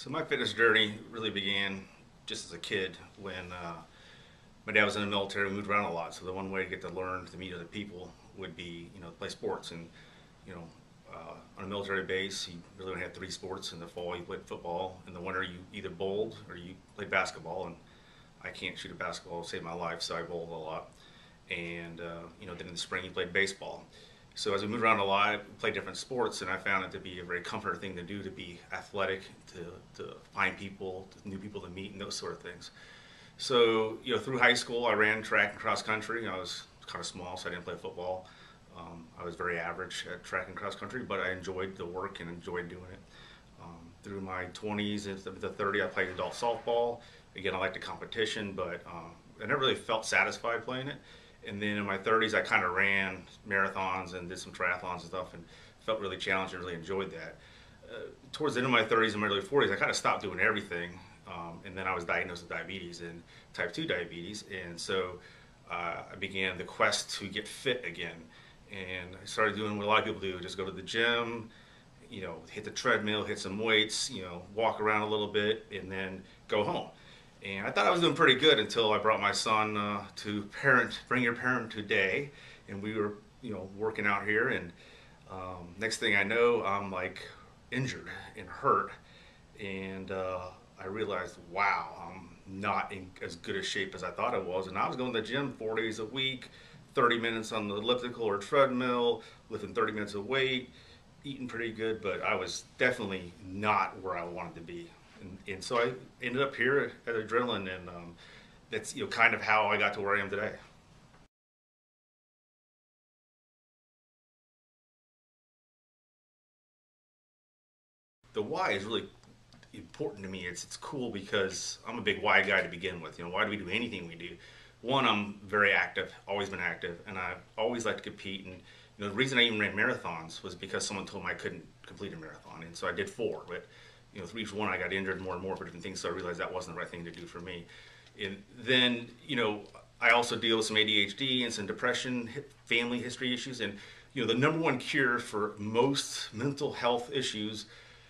So my fitness journey really began just as a kid when my dad was in the military. We moved around a lot, so the one way to get to learn to meet other people would be, play sports. And you know, on a military base, you really only had three sports. In the fall, you played football. In the winter, you either bowled or you played basketball. And I can't shoot a basketball to save my life, so I bowled a lot. And then in the spring, you played baseball. So as we moved around a lot, we played different sports, and I found it to be a very comforting thing to do, to be athletic, to find people, new people to meet, and those sort of things. So through high school, I ran track and cross country. I was kind of small, so I didn't play football. I was very average at track and cross country, but I enjoyed the work and enjoyed doing it. Through my 20s and the 30s, I played adult softball. Again, I liked the competition, but I never really felt satisfied playing it. And then in my 30s, I kind of ran marathons and did some triathlons and stuff, and felt really challenged and really enjoyed that. Towards the end of my 30s and my early 40s, I kind of stopped doing everything, and then I was diagnosed with diabetes and type 2 diabetes, and so I began the quest to get fit again. And I started doing what a lot of people do: just go to the gym, hit the treadmill, hit some weights, walk around a little bit, and then go home. And I thought I was doing pretty good until I brought my son to Bring Your Parent Today, and we were, working out here, and next thing I know, I'm like injured and hurt, and I realized, wow, I'm not in as good a shape as I thought I was. And I was going to the gym 4 days a week, 30 minutes on the elliptical or treadmill, lifting 30 minutes of weight, eating pretty good, but I was definitely not where I wanted to be. And so I ended up here at Adrenaline, and that's kind of how I got to where I am today. The why is really important to me. It's cool because I'm a big why guy to begin with. Why do we do anything we do? One, I'm very active, always been active, and I always like to compete. And the reason I even ran marathons was because someone told me I couldn't complete a marathon, and so I did four. But through each one, I got injured more and more for different things, so I realized that wasn't the right thing to do for me. And then, I also deal with some ADHD and some depression, family history issues, and the number one cure for most mental health issues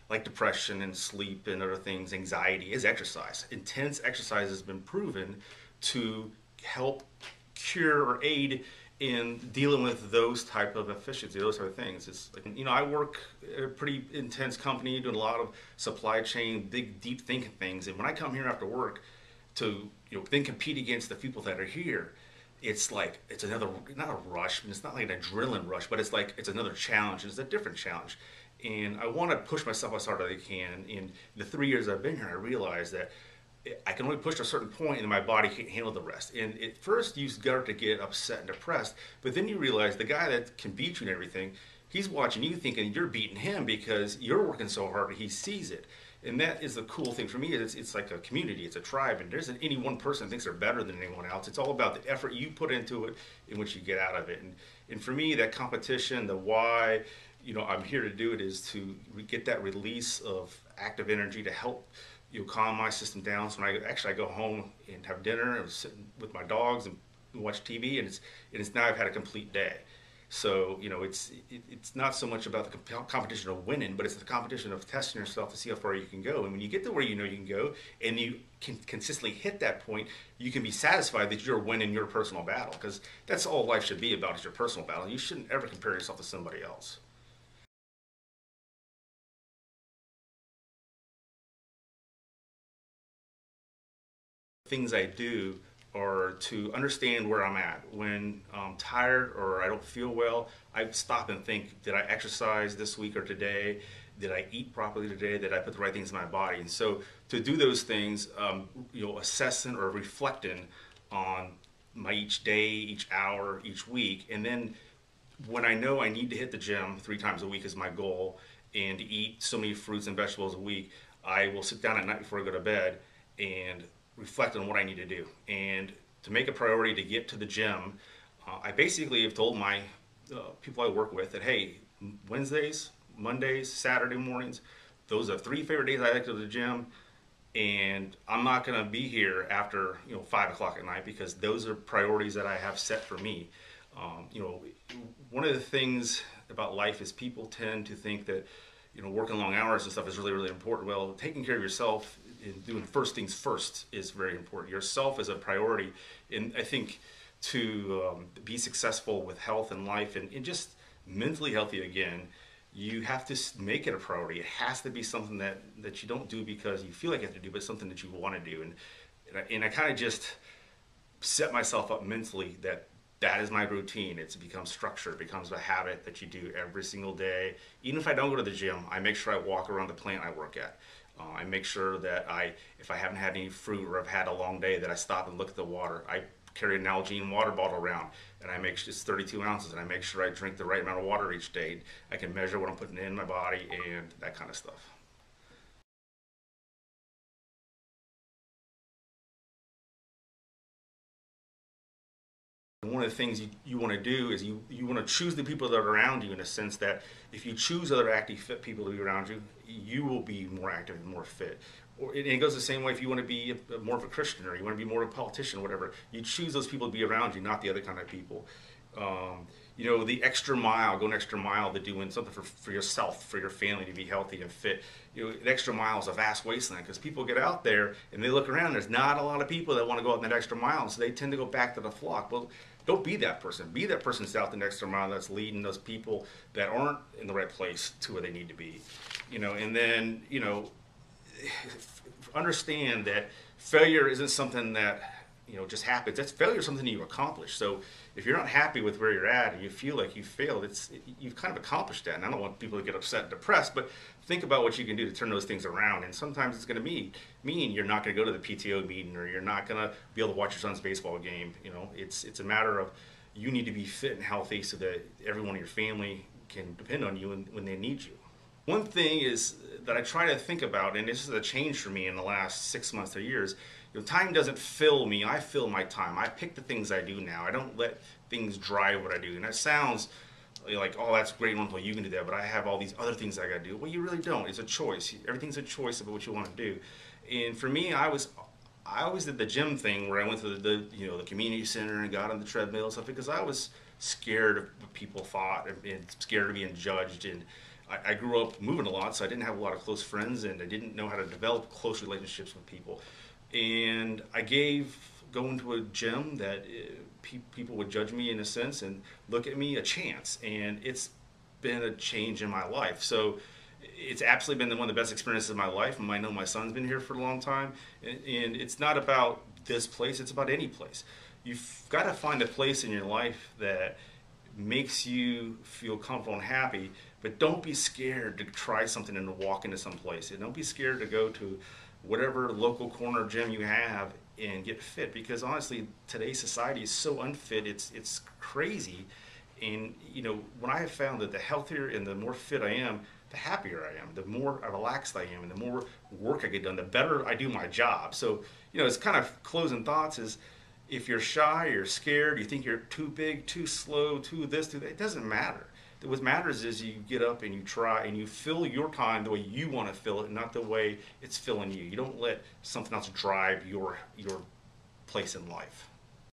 like depression and sleep and other things, anxiety, is exercise. Intense exercise has been proven to help cure or aid in dealing with those type of efficiency, those type of things. It's like, I work at a pretty intense company doing a lot of supply chain, big, deep thinking things. And when I come here after work to, then compete against the people that are here, it's like, it's another, not a rush, and it's not like an adrenaline rush, but it's like, it's another challenge. It's a different challenge. And I want to push myself as hard as I can. In the 3 years I've been here, I realized that I can only push to a certain point, and my body can't handle the rest. And at first, you start to get upset and depressed, but then you realize the guy that can beat you and everything, he's watching you thinking you're beating him because you're working so hard, he sees it. And that is the cool thing for me. It's like a community, it's a tribe, and there isn't any one person that thinks they're better than anyone else. It's all about the effort you put into it and what you get out of it. And for me, that competition, the why, I'm here to do it, is to get that release of active energy to help calm my system down. So when I go home and have dinner and sit with my dogs and watch TV, and it's now I've had a complete day. So it's not so much about the competition of winning, but it's the competition of testing yourself to see how far you can go. And when you get to where you can go, and you can consistently hit that point, you can be satisfied that you're winning your personal battle, because that's all life should be about, is your personal battle. You shouldn't ever compare yourself to somebody else. Things I do are to understand where I'm at. When I'm tired or I don't feel well, I stop and think, did I exercise this week or today? Did I eat properly today? Did I put the right things in my body? And so to do those things, assessing or reflecting on my each day, each hour, each week. And then when I know I need to hit the gym 3 times a week is my goal, and to eat so many fruits and vegetables a week, I will sit down at night before I go to bed and reflect on what I need to do. And to make a priority to get to the gym, I basically have told my people I work with that, hey, Wednesdays, Mondays, Saturday mornings, those are 3 favorite days I like to go to the gym. And I'm not going to be here after 5 o'clock at night, because those are priorities that I have set for me. One of the things about life is people tend to think that working long hours and stuff is really, really important. Well, taking care of yourself and doing first things first is very important. Yourself is a priority. And I think to be successful with health and life and just mentally healthy again, you have to make it a priority. It has to be something that you don't do because you feel like you have to do, but something that you want to do. And I kind of just set myself up mentally that is my routine. It's become structure. It becomes a habit that you do every single day. Even if I don't go to the gym, I make sure I walk around the plant I work at. I make sure that if I haven't had any fruit or I've had a long day, that I stop and look at the water. I carry an Nalgene water bottle around, and I make sure it's 32 ounces, and I make sure I drink the right amount of water each day. I can measure what I'm putting in my body and that kind of stuff. One of the things you want to do is you want to choose the people that are around you, in a sense that if you choose other active, fit people to be around you, you will be more active and more fit. And it goes the same way if you want to be more of a Christian, or you want to be more of a politician, or whatever. You choose those people to be around you, not the other kind of people. The extra mile, go an extra mile to doing something for yourself, for your family, to be healthy and fit. The extra mile is a vast wasteland, because people get out there and they look around. There's not a lot of people that want to go out in that extra mile, so they tend to go back to the flock. Well, don't be that person. Be that person that's out the extra mile, that's leading those people that aren't in the right place to where they need to be. And then understand that failure isn't something that just happens. That's failure is something you accomplish. So if you're not happy with where you're at and you feel like you failed, you've kind of accomplished that. And I don't want people to get upset and depressed, but think about what you can do to turn those things around. And sometimes it's going to mean you're not going to go to the PTO meeting, or you're not going to be able to watch your son's baseball game. It's a matter of, you need to be fit and healthy so that everyone in your family can depend on you when they need you. One thing is that I try to think about, and this is a change for me in the last 6 months or years. Time doesn't fill me. I fill my time. I pick the things I do now. I don't let things drive what I do. And that sounds like, oh, that's great, wonderful, you can do that, but I have all these other things I got to do. Well, you really don't. It's a choice. Everything's a choice about what you want to do. And for me, I always did the gym thing, where I went to the community center and got on the treadmill and stuff, because I was scared of what people thought, and scared of being judged. And I grew up moving a lot, so I didn't have a lot of close friends, and I didn't know how to develop close relationships with people. And I gave going to a gym that people would judge me, in a sense, and look at me, a chance. And it's been a change in my life. So it's absolutely been one of the best experiences of my life. And I know my son's been here for a long time. And it's not about this place, it's about any place. You've got to find a place in your life that makes you feel comfortable and happy, but don't be scared to try something and to walk into some place. And don't be scared to go to whatever local corner gym you have and get fit, because honestly, today's society is so unfit, it's crazy. And when I have found that the healthier and the more fit I am, the happier I am, the more relaxed I am, and the more work I get done, the better I do my job. So it's kind of closing thoughts is, if you're shy, you're scared, you think you're too big, too slow, too this, too that, it doesn't matter. What matters is you get up and you try and you fill your time the way you want to fill it, not the way it's filling you. You don't let something else drive your place in life.